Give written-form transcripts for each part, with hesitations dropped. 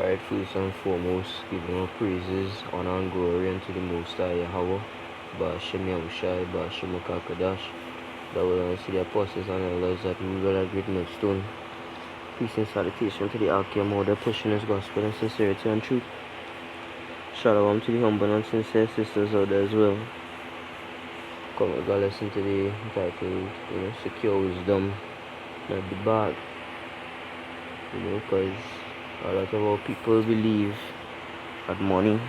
Alright, first and foremost, giving all praises, honor and glory unto the Most High Yahweh, Ba'ashem Yahushai, Ba'ashem Ukakadash, that will see the apostles and elders that rule at great millstone. Peace and salutation to the Alchem order, pushing his gospel in sincerity and truth. Shalom to the humble and sincere sisters out there as well. Come, we gotta listen to the title, Secure Wisdom, not the bag. Because a lot of our people believe that money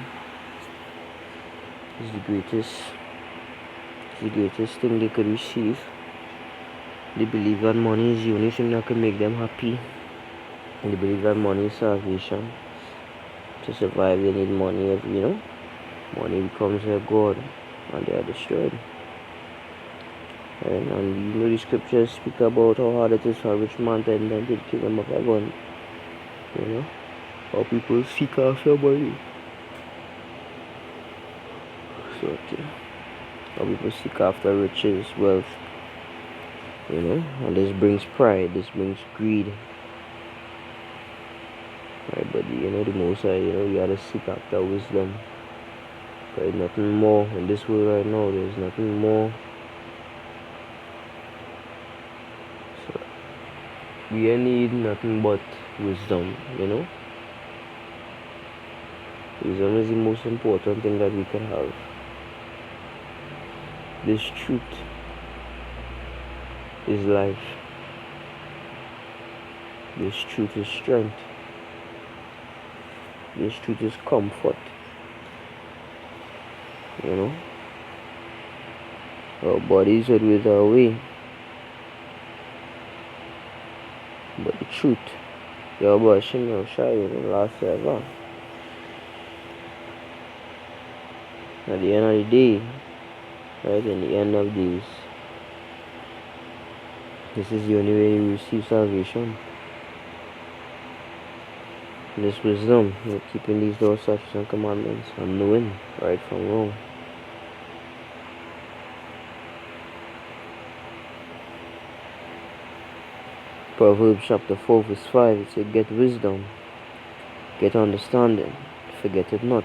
is the greatest thing they could receive. They believe that money is the only thing that can make them happy. And they believe that money is salvation. To survive, they need money. Money becomes their God, and they are destroyed. And the scriptures speak about how hard it is for a rich man to enter into the kingdom of heaven. How people seek after money. How people seek after riches, wealth. And this brings pride, this brings greed. Right, but the Most High, we gotta seek after wisdom. There's nothing more in this world right now. There's nothing more. So we need nothing but wisdom. Wisdom is the most important thing that we can have. This truth is life. This truth is strength. This truth is comfort. Our bodies would wither away, but the truth, Yahweh Hashem Yahushai, will last forever. At the end of the day, right, in the end of days, this is the only way you receive salvation. This wisdom, keeping these laws, statutes, and commandments, and knowing right from wrong. Proverbs chapter 4 verse 5, it says, get wisdom, get understanding, forget it not,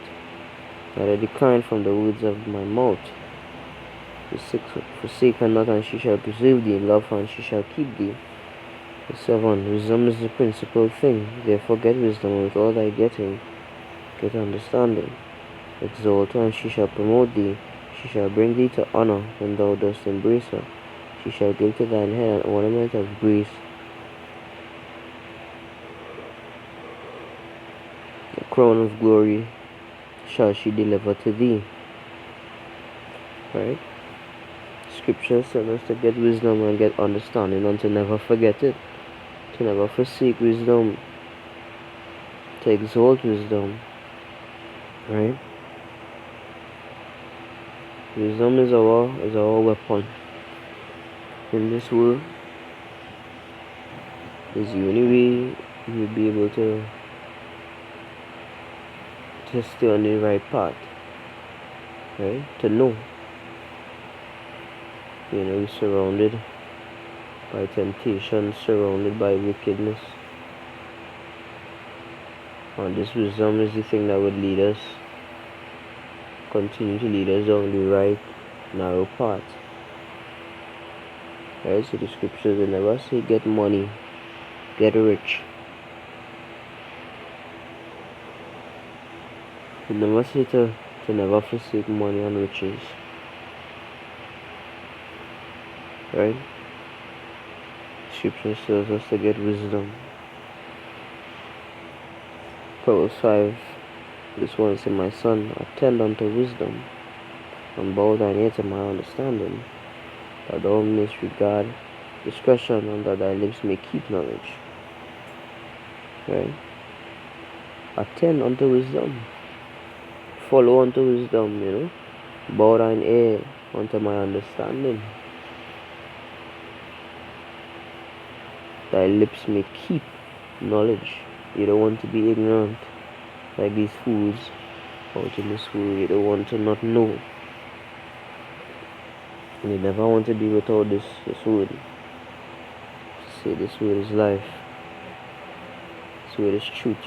that I decline from the words of my mouth. Forsake her not, and she shall preserve thee. Love her, and she shall keep thee. Verse 7. Wisdom is the principal thing. Therefore get wisdom, with all thy getting. Get understanding. Exalt her, and she shall promote thee. She shall bring thee to honor when thou dost embrace her. She shall give to thine head an ornament of grace. A crown of glory shall she deliver to thee. Right? Scripture tells us to get wisdom and get understanding, and to never forget it, to never forsake wisdom, to exalt wisdom. Right? Wisdom is our weapon in this world. It's the only way you'll be able to stay on the right path. Right? To know. We're surrounded by temptation, surrounded by wickedness. And this wisdom is the thing that would lead us, continue to lead us down the right, narrow path. Right? So the scriptures will never say get money, get rich. It never say to never forsake money and riches. Right? Scripture tells us to get wisdom. Proverbs 5, this one says, my son, attend unto wisdom, and bow thine ear to my understanding, that thou mayest regard discretion, and that thy lips may keep knowledge. Right? Attend unto wisdom. Follow unto wisdom, Bow thine ear unto my understanding. Thy lips may keep knowledge. You don't want to be ignorant like these fools out in this world. You don't want to not know. You never want to be without this word. Say this word is life. This word is truth,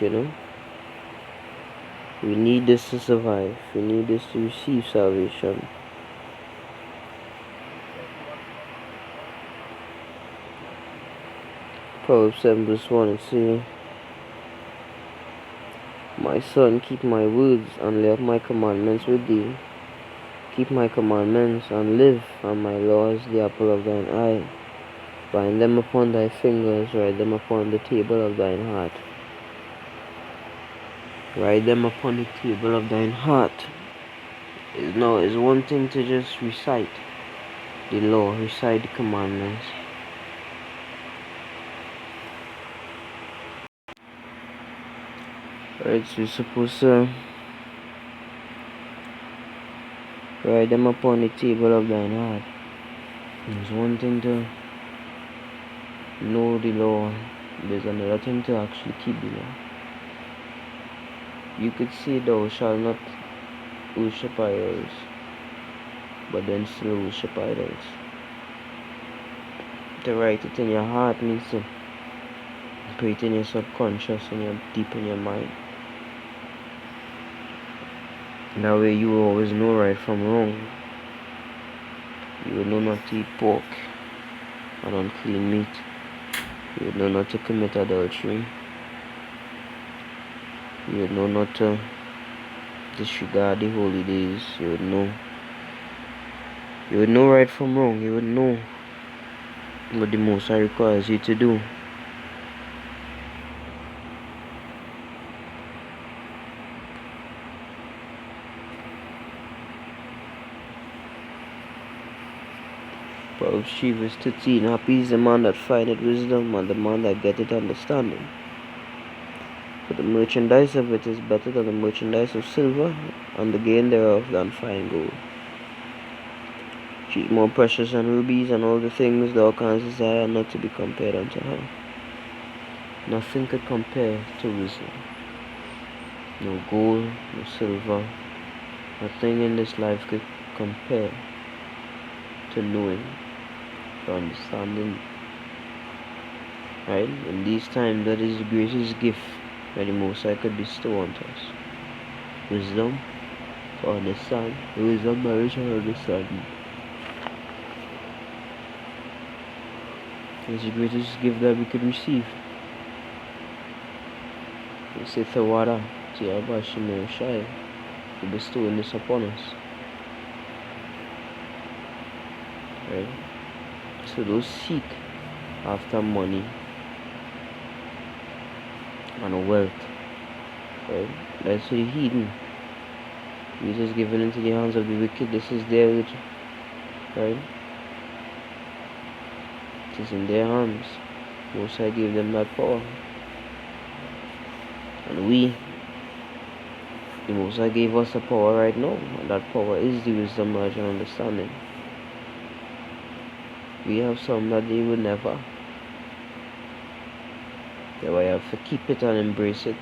We need this to survive. We need this to receive salvation. Proverbs 7 verse 1 it says, My son, keep my words and lay up my commandments with thee. Keep my commandments and live, and my laws the apple of thine eye. Bind them upon thy fingers, write them upon the table of thine heart. Write them upon the table of thine heart. It's one thing to just recite the law, recite the commandments. Right, so you're supposed to write them upon the table of thine heart. It's one thing to know the law, there's another thing to actually keep the law. You could say thou shalt not worship idols, but then still worship idols. To write it in your heart means to put it in your subconscious and deep in your mind. That way you will always know right from wrong. You will know not to eat pork and unclean meat. You will know not to commit adultery. You will know not to disregard the holy days. You would know right from wrong. You would know what the Most High requires you to do. Proverbs 3 verse 13. Happy is the man that findeth wisdom, and the man that getteth understanding. For the merchandise of it is better than the merchandise of silver, and the gain thereof than fine gold. She is more precious than rubies, and all the things thou canst desire are not to be compared unto her. Nothing could compare to wisdom. No gold, no silver, nothing in this life could compare to knowing, to understanding. Right? In these times, that is the greatest gift that the Most High could bestow unto us. Wisdom to understand. Wisdom, knowledge, and understanding. It's the greatest gift that we could receive. We say Tawara to Yahweh Shemel Shai for bestowing this upon us. Right? So those seek after money and wealth. Right? That's the heathen. We just given into the hands of the wicked. This is their religion. Right? It is in their hands. Most High gave them that power. And the Most High gave us the power right now. And that power is the wisdom, knowledge, and understanding. We have some that they will never. That's why you have to keep it and embrace it.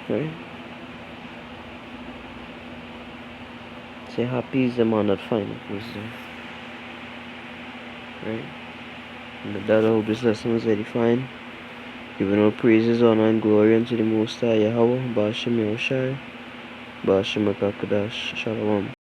Right? Say happy is the man that findeth wisdom. Right? And with that, I hope this lesson was edifying. Giving all praises, honor, and glory unto the Most High Yahweh, Ba'ashem Yahushai, Ba'ashem Akakadash, Shalom.